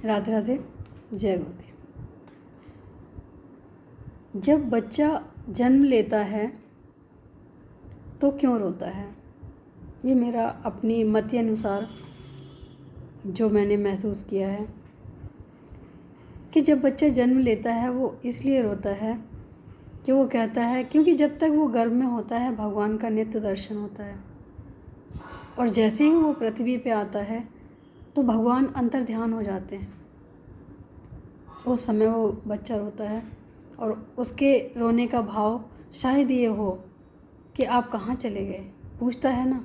राधे राधे, जय गुरुदेव। जब बच्चा जन्म लेता है तो क्यों रोता है? ये मेरा अपनी मति अनुसार जो मैंने महसूस किया है कि जब बच्चा जन्म लेता है वो इसलिए रोता है कि वो कहता है, क्योंकि जब तक वो गर्भ में होता है भगवान का नित्य दर्शन होता है, और जैसे ही वो पृथ्वी पे आता है तो भगवान अंतर ध्यान हो जाते हैं। उस समय वो बच्चा रोता है और उसके रोने का भाव शायद ये हो कि आप कहाँ चले गए। पूछता है ना,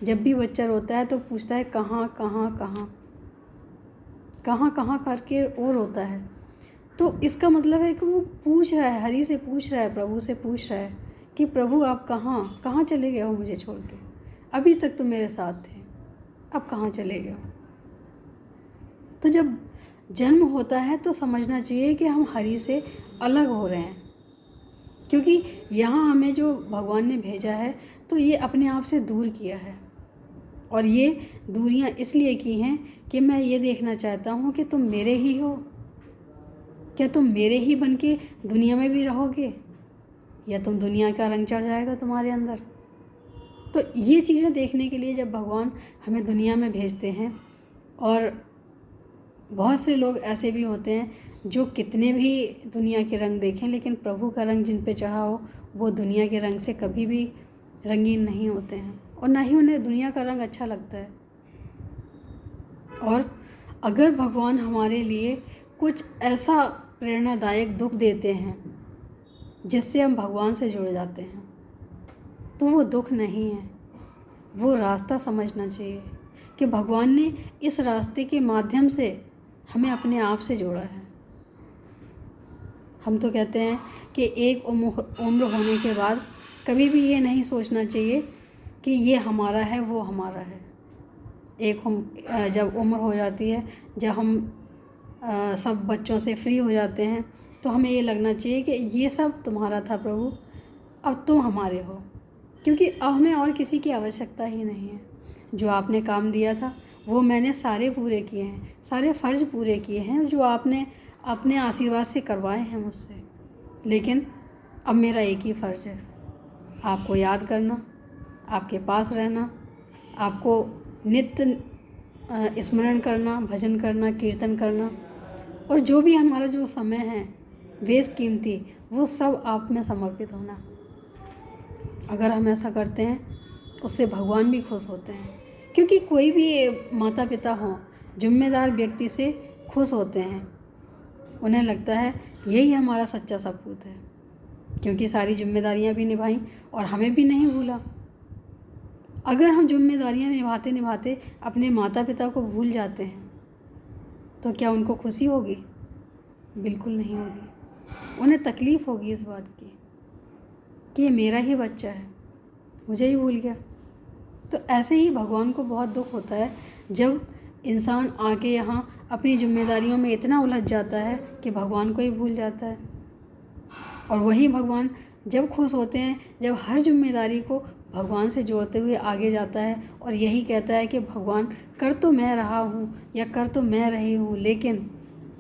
जब भी बच्चा रोता है तो पूछता है कहाँ कहाँ कहाँ कहाँ कहाँ करके वो रोता है। तो इसका मतलब है कि वो पूछ रहा है, हरि से पूछ रहा है, प्रभु से पूछ रहा है कि प्रभु आप कहाँ कहाँ चले गए हो मुझे छोड़ के? अभी तक तो मेरे साथ थे, अब कहाँ चले गए हो? तो जब जन्म होता है तो समझना चाहिए कि हम हरि से अलग हो रहे हैं, क्योंकि यहाँ हमें जो भगवान ने भेजा है तो ये अपने आप से दूर किया है। और ये दूरियाँ इसलिए की हैं कि मैं ये देखना चाहता हूँ कि तुम मेरे ही हो, क्या तुम मेरे ही बन के दुनिया में भी रहोगे या तुम दुनिया का रंग चढ़ जाएगा तुम्हारे अंदर। तो ये चीज़ें देखने के लिए जब भगवान हमें दुनिया में भेजते हैं, और बहुत से लोग ऐसे भी होते हैं जो कितने भी दुनिया के रंग देखें लेकिन प्रभु का रंग जिन पे चढ़ा हो वो दुनिया के रंग से कभी भी रंगीन नहीं होते हैं, और ना ही उन्हें दुनिया का रंग अच्छा लगता है। और अगर भगवान हमारे लिए कुछ ऐसा प्रेरणादायक दुख देते हैं जिससे हम भगवान से जुड़ जाते हैं, तो वो दुख नहीं है, वो रास्ता समझना चाहिए कि भगवान ने इस रास्ते के माध्यम से हमें अपने आप से जोड़ा है। हम तो कहते हैं कि एक उम्र होने के बाद कभी भी ये नहीं सोचना चाहिए कि ये हमारा है वो हमारा है। जब उम्र हो जाती है, जब हम सब बच्चों से फ्री हो जाते हैं, तो हमें ये लगना चाहिए कि ये सब तुम्हारा था प्रभु, अब तुम हमारे हो, क्योंकि अब हमें और किसी की आवश्यकता ही नहीं है। जो आपने काम दिया था वो मैंने सारे पूरे किए हैं, सारे फ़र्ज पूरे किए हैं जो आपने अपने आशीर्वाद से करवाए हैं मुझसे। लेकिन अब मेरा एक ही फ़र्ज़ है, आपको याद करना, आपके पास रहना, आपको नित्य स्मरण करना, भजन करना, कीर्तन करना, और जो भी हमारा जो समय है बेशकीमती वो सब आप में समर्पित होना। अगर हम ऐसा करते हैं उससे भगवान भी खुश होते हैं, क्योंकि कोई भी माता पिता हों जिम्मेदार व्यक्ति से खुश होते हैं। उन्हें लगता है यही हमारा सच्चा सपूत है, क्योंकि सारी जिम्मेदारियां भी निभाई और हमें भी नहीं भूला। अगर हम जिम्मेदारियां निभाते निभाते अपने माता पिता को भूल जाते हैं तो क्या उनको खुशी होगी? बिल्कुल नहीं होगी। उन्हें तकलीफ़ होगी इस बात की कि ये मेरा ही बच्चा है, मुझे ही भूल गया। तो ऐसे ही भगवान को बहुत दुख होता है जब इंसान आके यहाँ अपनी जिम्मेदारियों में इतना उलझ जाता है कि भगवान को ही भूल जाता है। और वही भगवान जब खुश होते हैं जब हर जिम्मेदारी को भगवान से जोड़ते हुए आगे जाता है और यही कहता है कि भगवान कर तो मैं रहा हूँ या कर तो मैं रही हूँ, लेकिन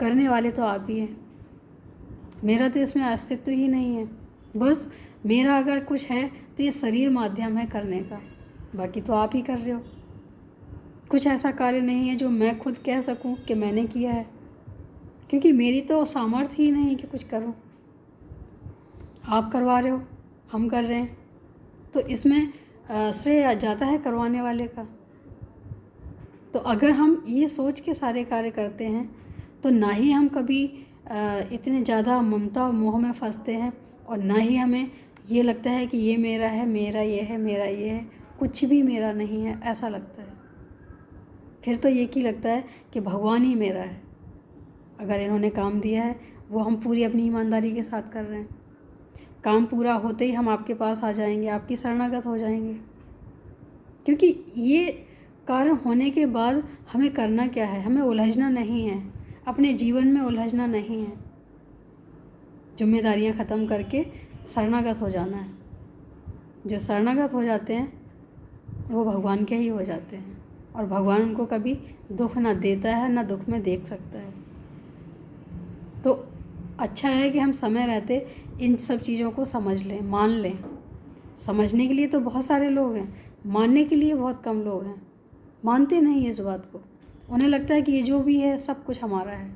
करने वाले तो आप ही हैं। मेरा तो इसमें अस्तित्व ही नहीं है। बस मेरा अगर कुछ है तो ये शरीर माध्यम है करने का, बाकी तो आप ही कर रहे हो। कुछ ऐसा कार्य नहीं है जो मैं खुद कह सकूं कि मैंने किया है, क्योंकि मेरी तो सामर्थ्य ही नहीं कि कुछ करूं। आप करवा रहे हो, हम कर रहे हैं, तो इसमें श्रेय जाता है करवाने वाले का। तो अगर हम ये सोच के सारे कार्य करते हैं तो ना ही हम कभी इतने ज़्यादा ममता और मोह में फंसते हैं, और ना ही हमें ये लगता है कि ये मेरा है, मेरा ये है, मेरा ये है, कुछ भी मेरा नहीं है, ऐसा लगता है। फिर तो ये की लगता है कि भगवान ही मेरा है। अगर इन्होंने काम दिया है वो हम पूरी अपनी ईमानदारी के साथ कर रहे हैं। काम पूरा होते ही हम आपके पास आ जाएंगे, आपकी शरणागत हो जाएंगे, क्योंकि ये कार्य होने के बाद हमें करना क्या है? हमें उलझना नहीं है, अपने जीवन में उलझना नहीं है, जिम्मेदारियां ख़त्म करके शरणागत हो जाना है। जो शरणागत हो जाते हैं वो भगवान के ही हो जाते हैं। और भगवान उनको कभी दुख ना देता है ना दुख में देख सकता है। तो अच्छा है कि हम समय रहते इन सब चीज़ों को समझ लें, मान लें। समझने के लिए तो बहुत सारे लोग हैं, मानने के लिए बहुत कम लोग हैं। मानते नहीं इस बात को, उन्हें लगता है कि ये जो भी है सब कुछ हमारा है,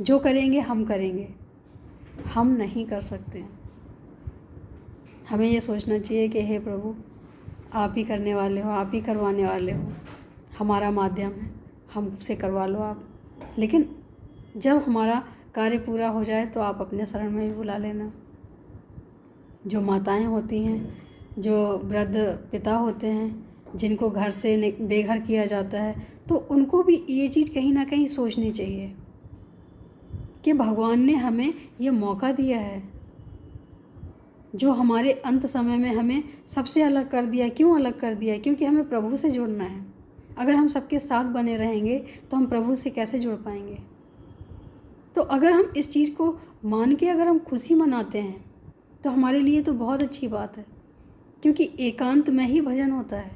जो करेंगे हम करेंगे। हम नहीं कर सकते हैं। हमें ये सोचना चाहिए कि हे प्रभु, आप ही करने वाले हो, आप ही करवाने वाले हो, हमारा माध्यम है, हमसे करवा लो आप। लेकिन जब हमारा कार्य पूरा हो जाए तो आप अपने शरण में भी बुला लेना। जो माताएं होती हैं, जो वृद्ध पिता होते हैं, जिनको घर से बेघर किया जाता है, तो उनको भी ये चीज़ कहीं ना कहीं सोचनी चाहिए कि भगवान ने हमें ये मौका दिया है, जो हमारे अंत समय में हमें सबसे अलग कर दिया। क्यों अलग कर दिया? क्योंकि हमें प्रभु से जुड़ना है। अगर हम सबके साथ बने रहेंगे तो हम प्रभु से कैसे जुड़ पाएंगे? तो अगर हम इस चीज़ को मान के अगर हम खुशी मनाते हैं तो हमारे लिए तो बहुत अच्छी बात है, क्योंकि एकांत में ही भजन होता है।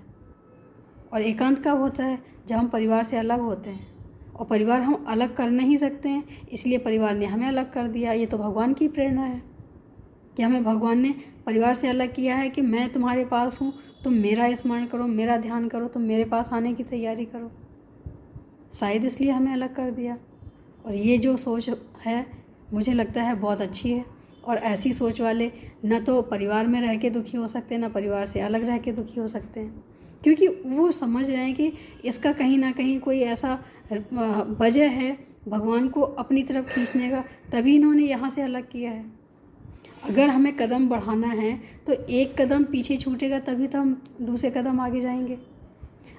और एकांत कब होता है? जब हम परिवार से अलग होते हैं, और परिवार हम अलग कर नहीं सकते हैं, इसलिए परिवार ने हमें अलग कर दिया। ये तो भगवान की प्रेरणा है कि हमें भगवान ने परिवार से अलग किया है कि मैं तुम्हारे पास हूँ, तुम मेरा स्मरण करो, मेरा ध्यान करो, तुम मेरे पास आने की तैयारी करो। शायद इसलिए हमें अलग कर दिया। और ये जो सोच है मुझे लगता है बहुत अच्छी है। और ऐसी सोच वाले न तो परिवार में रह के दुखी हो सकते हैं, न परिवार से अलग रह के दुखी हो सकते हैं, क्योंकि वो समझ रहे हैं कि इसका कहीं ना कहीं कोई ऐसा वजह है भगवान को अपनी तरफ खींचने का, तभी इन्होंने यहाँ से अलग किया है। अगर हमें कदम बढ़ाना है तो एक कदम पीछे छूटेगा, तभी तो हम दूसरे कदम आगे जाएंगे।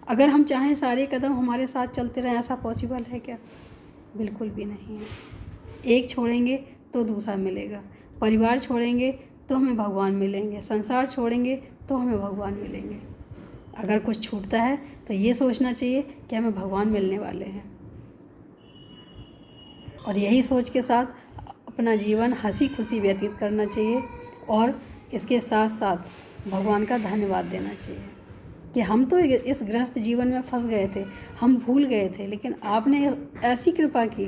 अगर हम चाहें सारे कदम हमारे साथ चलते रहें, ऐसा पॉसिबल है क्या? बिल्कुल भी नहीं है। एक छोड़ेंगे तो दूसरा मिलेगा, परिवार छोड़ेंगे तो हमें भगवान मिलेंगे, संसार छोड़ेंगे तो हमें भगवान मिलेंगे। अगर कुछ छूटता है तो ये सोचना चाहिए कि हमें भगवान मिलने वाले हैं, और यही सोच के साथ अपना जीवन हंसी खुशी व्यतीत करना चाहिए। और इसके साथ साथ भगवान का धन्यवाद देना चाहिए कि हम तो इस ग्रस्त जीवन में फंस गए थे, हम भूल गए थे, लेकिन आपने ऐसी कृपा की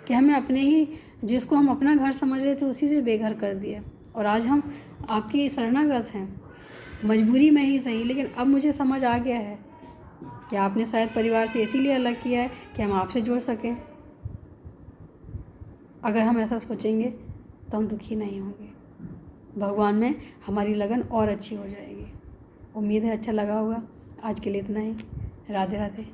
कि हमें अपने ही, जिसको हम अपना घर समझ रहे थे, उसी से बेघर कर दिया। और आज हम आपकी शरणागत हैं, मजबूरी में ही सही, लेकिन अब मुझे समझ आ गया है कि आपने शायद परिवार से इसीलिए अलग किया है कि हम आपसे जुड़ सकें। अगर हम ऐसा सोचेंगे तो हम दुखी नहीं होंगे, भगवान में हमारी लगन और अच्छी हो जाएगी। उम्मीद है अच्छा लगा होगा। आज के लिए इतना ही। राधे राधे।